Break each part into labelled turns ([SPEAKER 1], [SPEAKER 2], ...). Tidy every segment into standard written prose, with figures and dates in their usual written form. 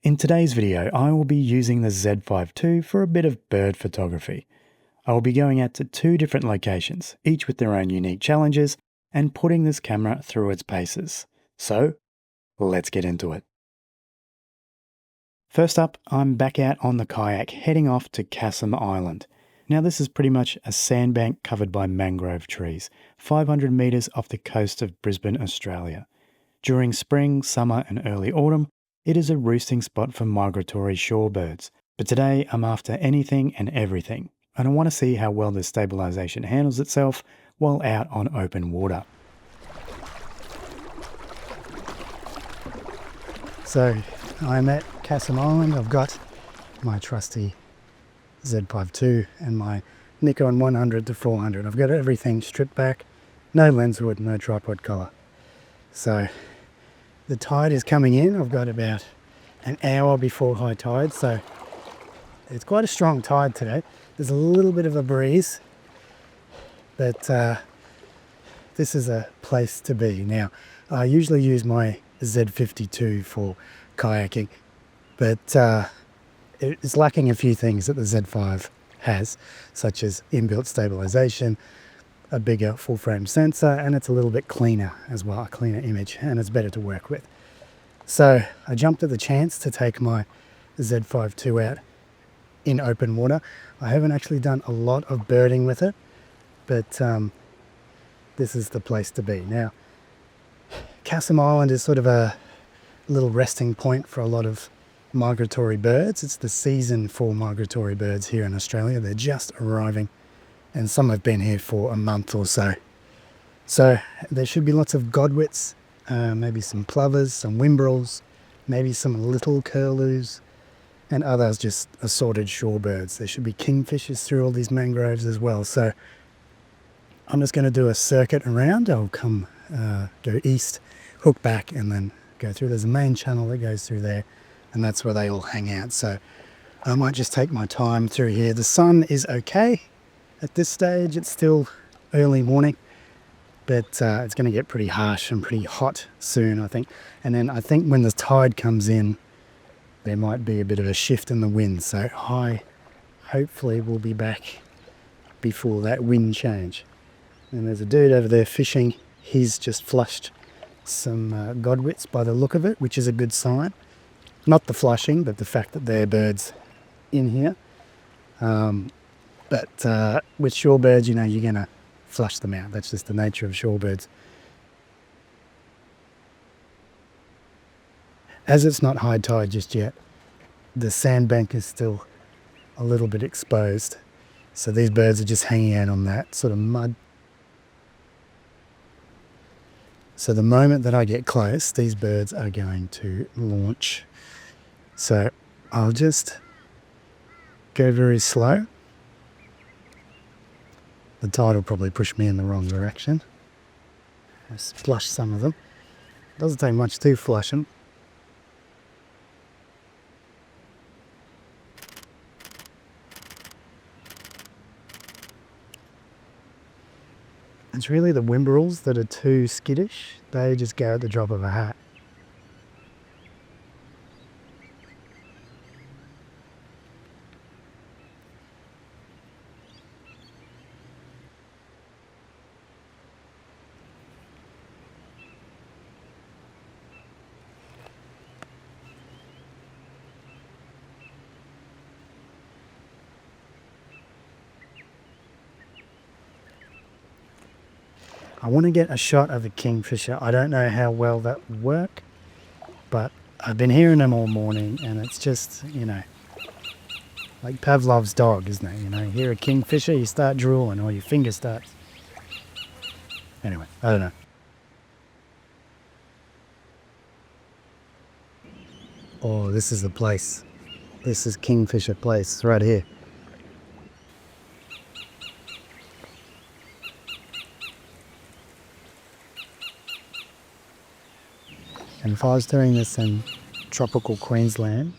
[SPEAKER 1] In today's video, I will be using the Z5ii for a bit of bird photography. I will be going out to two different locations, each with their own unique challenges, and putting this camera through its paces. So, let's get into it. First up, I'm back out on the kayak heading off to Cassim Island. Now this is pretty much a sandbank covered by mangrove trees, 500 metres off the coast of Brisbane, Australia. During spring, summer and early autumn, it is a roosting spot for migratory shorebirds, but today I'm after anything and everything, and I want to see how well the stabilisation handles itself while out on open water. So I'm at Cassim Island. I've got my trusty Z5ii and my Nikon 100-400. I've got everything stripped back, no lens hood, no tripod collar. So the tide is coming in. I've got about an hour before high tide, so it's quite a strong tide today. There's a little bit of a breeze, but this is a place to be. Now, I usually use my Z52 for kayaking, but it's lacking a few things that the Z5 has, such as inbuilt stabilization, a bigger full frame sensor, and it's a little bit cleaner as well, a cleaner image, and it's better to work with. So I jumped at the chance to take my Z5ii out in open water. I haven't actually done a lot of birding with it, but this is the place to be. Now, Cassim Island is sort of a little resting point for a lot of migratory birds. It's the season for migratory birds here in Australia. They're just arriving, and some have been here for a month or so. So there should be lots of godwits, maybe some plovers, some whimbrels, maybe some little curlews, and others just assorted shorebirds. There should be kingfishers through all these mangroves as well. So I'm just going to do a circuit around. I'll come, go east, hook back, and then go through. There's a main channel that goes through there, and that's where they all hang out. So I might just take my time through here. The sun is okay at this stage. It's still early morning, but it's going to get pretty harsh and pretty hot soon, I think. And then I think when the tide comes in, there might be a bit of a shift in the wind. So hopefully we'll be back before that wind change. And there's a dude over there fishing. He's just flushed some godwits by the look of it, which is a good sign. Not the flushing, but the fact that there are birds in here. But with shorebirds, you know, you're going to flush them out. That's just the nature of shorebirds. As it's not high tide just yet, the sandbank is still a little bit exposed. So these birds are just hanging out on that sort of mud. So the moment that I get close, these birds are going to launch. So I'll just go very slow. The tide will probably push me in the wrong direction. Just flush some of them. Doesn't take much to flush them. It's really the whimbrels that are too skittish. They just go at the drop of a hat. I want to get a shot of a kingfisher. I don't know how well that would work, but I've been hearing them all morning, and it's just, you know, like Pavlov's dog, isn't it? You know, you hear a kingfisher, you start drooling, or your finger starts. Anyway, I don't know. Oh, this is the place. This is Kingfisher Place, right here. And if I was doing this in tropical Queensland,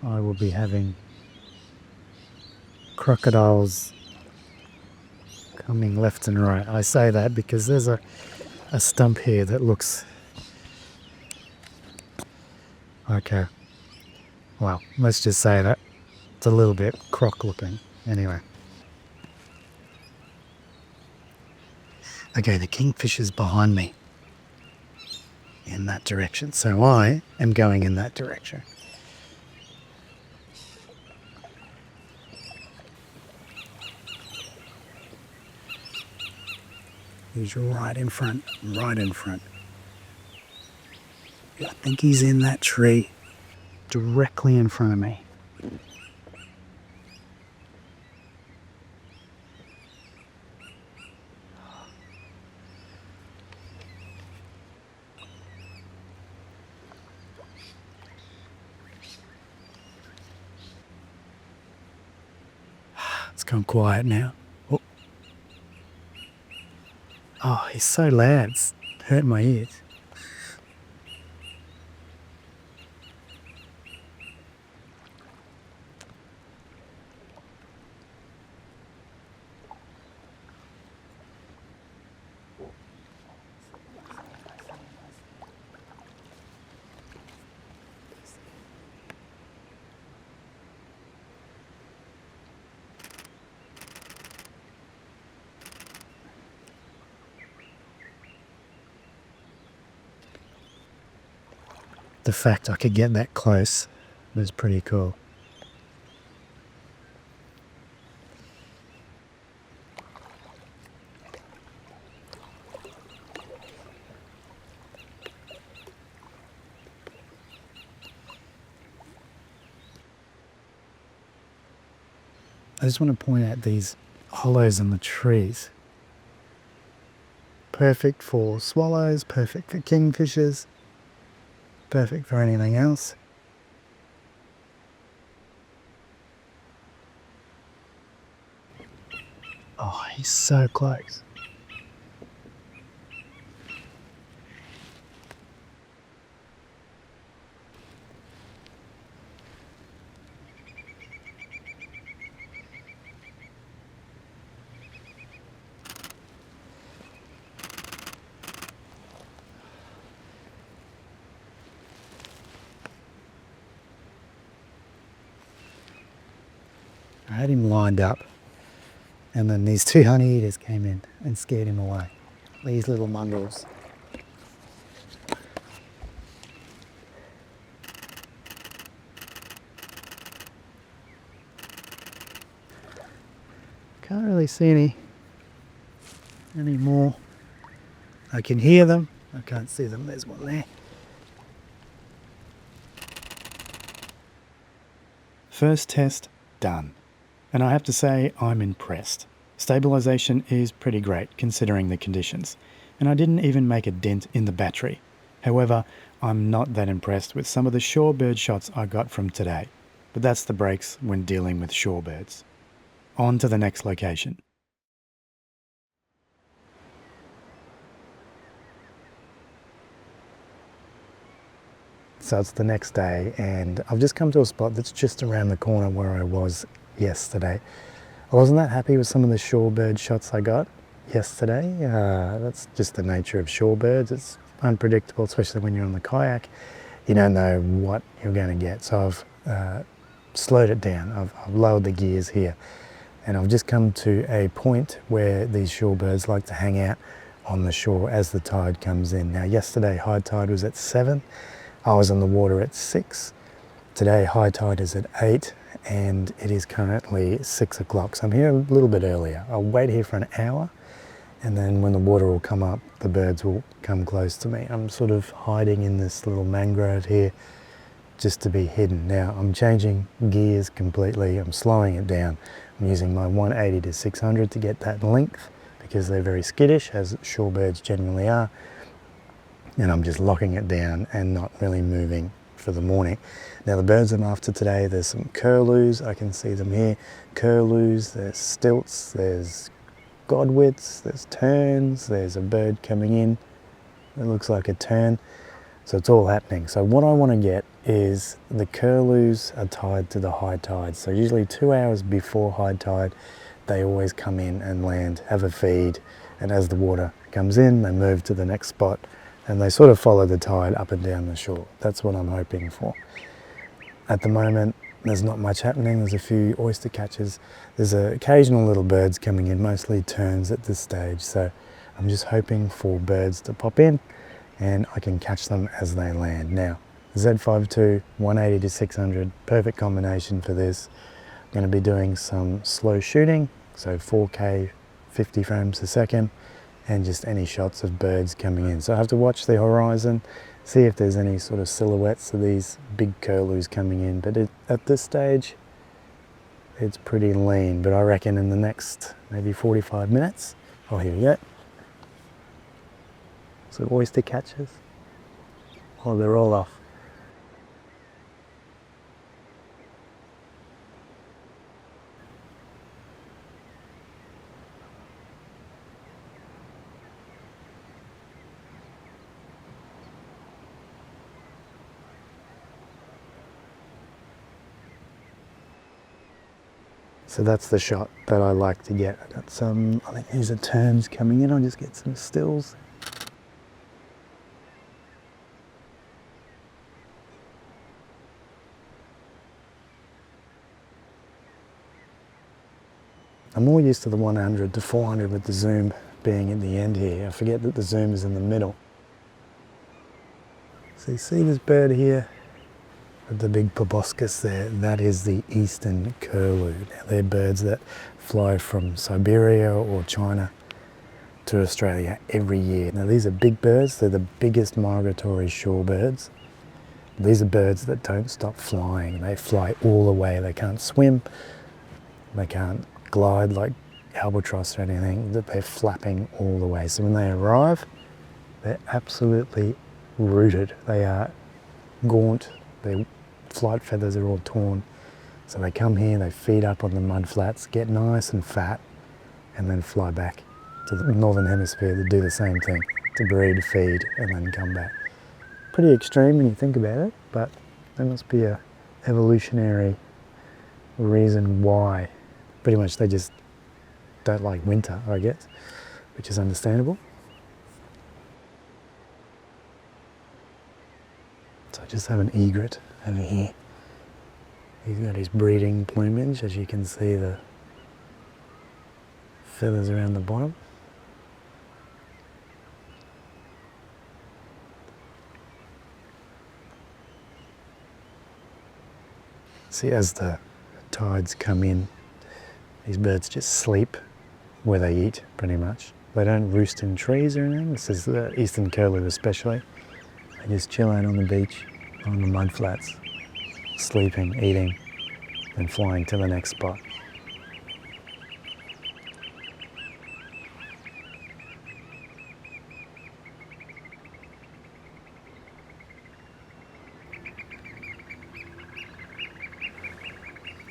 [SPEAKER 1] I would be having crocodiles coming left and right. I say that because there's a stump here that looks... Okay, Well, let's just say that it's a little bit croc looking. Anyway. Okay, the kingfisher's behind me in that direction, so I am going in that direction. He's right in front, right in front. I think he's in that tree directly in front of me. It's gone quiet now. Oh, oh, he's so loud, it's hurting my ears. The fact I could get that close was pretty cool. I just want to point out these hollows in the trees. Perfect for swallows, perfect for kingfishers, perfect for anything else. Oh, he's so close. I had him lined up, and then these two honey eaters came in and scared him away. These little mongrels. Can't really see any more. I can hear them. I can't see them. There's one there. First test done. And I have to say I'm impressed. Stabilization is pretty great considering the conditions. And I didn't even make a dent in the battery. However, I'm not that impressed with some of the shorebird shots I got from today. But that's the breaks when dealing with shorebirds. On to the next location. So it's the next day and I've just come to a spot that's just around the corner where I was yesterday. I wasn't that happy with some of the shorebird shots I got yesterday. That's just the nature of shorebirds. It's unpredictable, especially when you're on the kayak. You don't know what you're going to get. So I've slowed it down. I've lowered the gears here. And I've just come to a point where these shorebirds like to hang out on the shore as the tide comes in. Now yesterday high tide was at 7. I was in the water at 6. Today high tide is at 8 and it is currently 6 o'clock. So I'm here a little bit earlier. I'll wait here for an hour and then when the water will come up, the birds will come close to me. I'm sort of hiding in this little mangrove here just to be hidden. Now I'm changing gears completely. I'm slowing it down. I'm using my 180 to 600 to get that length because they're very skittish, as shorebirds generally are. And I'm just locking it down and not really moving for the morning. Now the birds I'm after today, there's some curlews, I can see them here. Curlews, there's stilts, there's godwits, there's terns, there's a bird coming in. It looks like a tern. So it's all happening. So what I want to get is the curlews are tied to the high tide. So usually 2 hours before high tide, they always come in and land, have a feed. And as the water comes in, they move to the next spot and they sort of follow the tide up and down the shore. That's what I'm hoping for. At the moment, there's not much happening. There's a few oyster catchers. There's occasional little birds coming in, mostly terns at this stage. So I'm just hoping for birds to pop in and I can catch them as they land. Now, Z5ii, 180 to 600, perfect combination for this. I'm going to be doing some slow shooting, so 4K, 50 frames a second, and just any shots of birds coming in. So I have to watch the horizon, see if there's any sort of silhouettes of these big curlews coming in. But at this stage, it's pretty lean. But I reckon in the next maybe 45 minutes, oh, here we go. So oyster catchers. Oh, they're all off. So that's the shot that I like to get. I got some, I think these are terns coming in. I'll just get some stills. I'm more used to the 100 to 400 with the zoom being at the end here. I forget that the zoom is in the middle. So you see this bird here? The big proboscis there, that is the eastern curlew. Now they're birds that fly from Siberia or China to Australia every year. Now these are big birds, they're the biggest migratory shorebirds. These are birds that don't stop flying. They fly all the way. They can't swim, they can't glide like albatross or anything, that they're flapping all the way. So when they arrive, they're absolutely rooted. They are gaunt, their flight feathers are all torn. So they come here, they feed up on the mud flats, get nice and fat, and then fly back to the northern hemisphere to do the same thing, to breed, feed, and then come back. Pretty extreme when you think about it, but there must be a evolutionary reason why. Pretty much they just don't like winter, I guess, which is understandable. So I just have an egret over here. He's got his breeding plumage, as you can see the feathers around the bottom. See, as the tides come in, these birds just sleep where they eat, pretty much. They don't roost in trees or anything. This is the eastern curlew especially. They just chill out on the beach, on the mud flats, sleeping, eating, and flying to the next spot.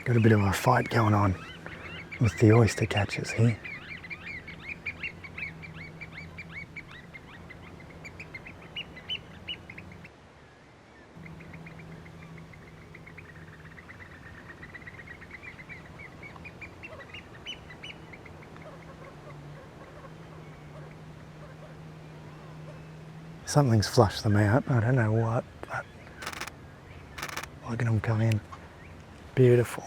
[SPEAKER 1] Got a bit of a fight going on with the oyster catchers here. Something's flushed them out, I don't know what, but look at them come in. Beautiful.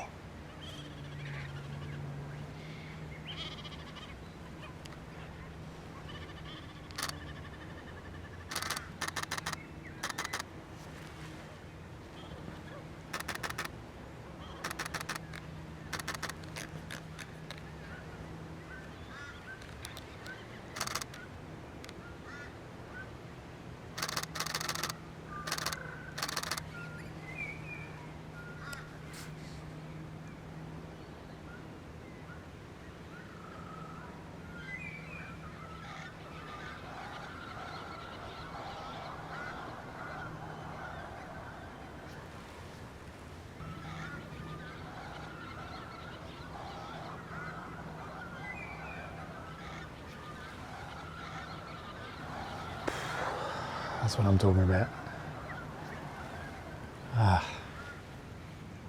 [SPEAKER 1] That's what I'm talking about.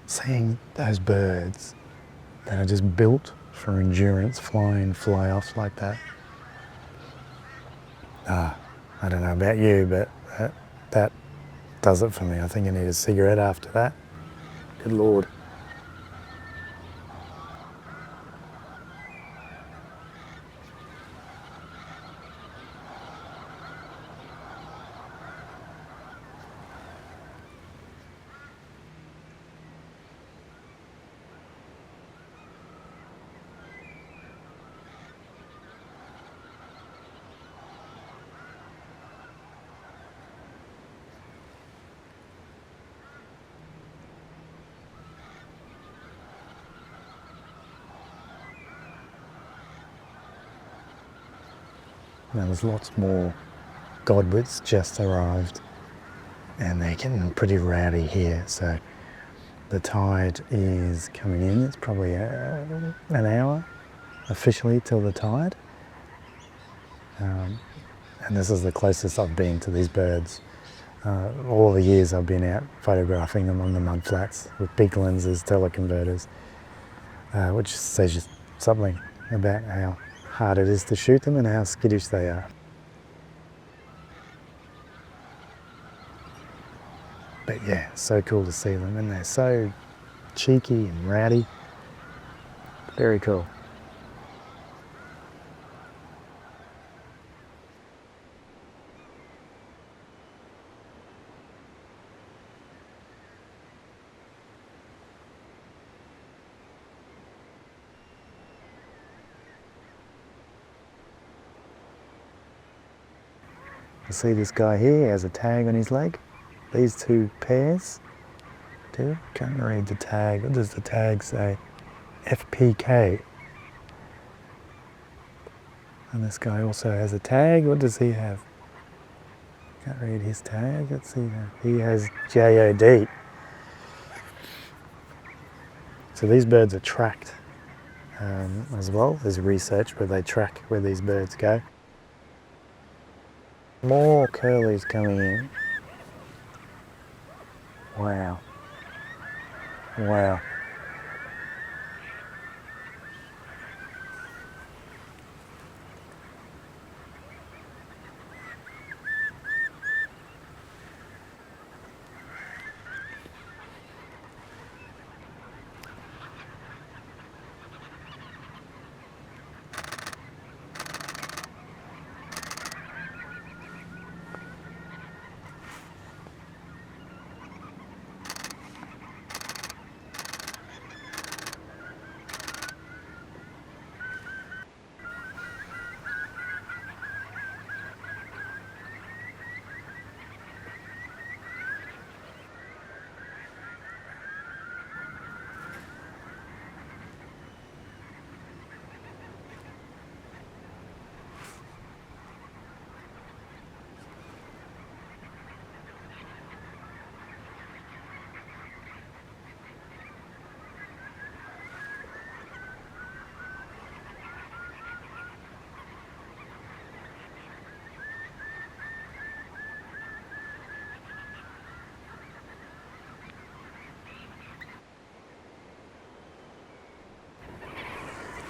[SPEAKER 1] Seeing those birds that are just built for endurance, fly in, fly off like that. I don't know about you, but that does it for me. I think I need a cigarette after that. Good Lord. Now there's lots more godwits just arrived, and they're getting pretty rowdy here. So the tide is coming in. It's probably an hour officially till the tide. And this is the closest I've been to these birds. All the years I've been out photographing them on the mud flats with big lenses, teleconverters, which says you something about how hard it is to shoot them and how skittish they are. But yeah, so cool to see them, and they're so cheeky and rowdy. Very cool. You see this guy here, he has a tag on his leg. These two pairs do. Can't read the tag. What does the tag say? FPK. And this guy also has a tag. What does he have? Can't read his tag. Let's see. He has JOD. So these birds are tracked as well. There's research where they track where these birds go. More curlews coming in. Wow. Wow.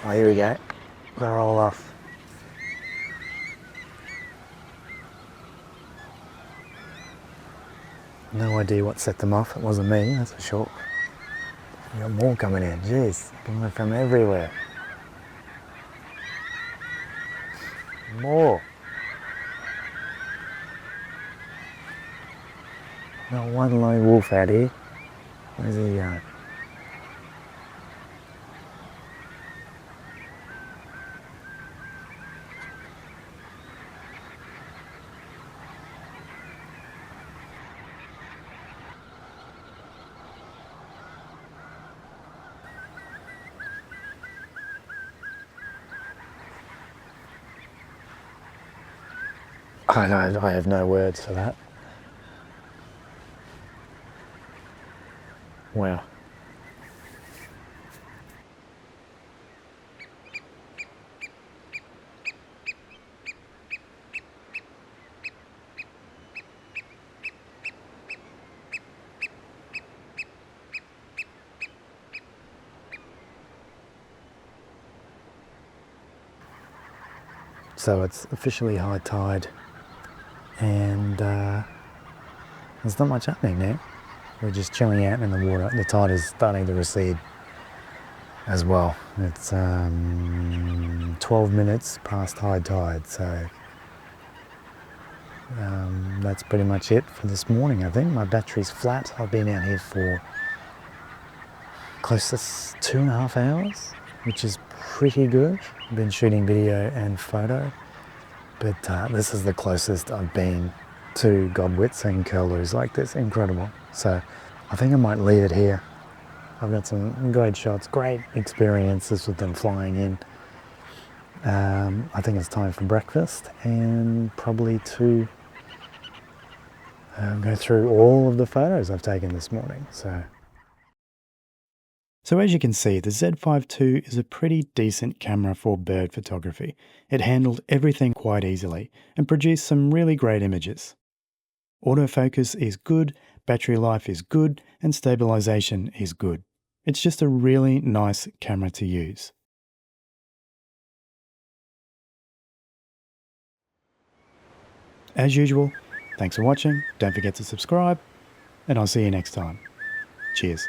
[SPEAKER 1] Oh, here we go. They're all off. No idea what set them off. It wasn't me, that's for sure. We got more coming in. Jeez, coming from everywhere. More. Not one lone wolf out here. Where's he going? I have no words for that. Wow. So it's officially high tide, and there's not much happening now. we're just chilling out in the water. The tide is starting to recede as well. It's 12 minutes past high tide, so that's pretty much it for this morning. I think my battery's flat. I've been out here for close to 2.5 hours, which is pretty good. I've been shooting video and photo, but this is the closest I've been to godwits seeing curlews like this. Incredible. So I think I might leave it here. I've got some great shots, great experiences with them flying in. I think it's time for breakfast and probably to go through all of the photos I've taken this morning. So as you can see, the Z5 II is a pretty decent camera for bird photography. It handled everything quite easily and produced some really great images. Autofocus is good, battery life is good, and stabilization is good. It's just a really nice camera to use. As usual, thanks for watching, don't forget to subscribe, and I'll see you next time. Cheers.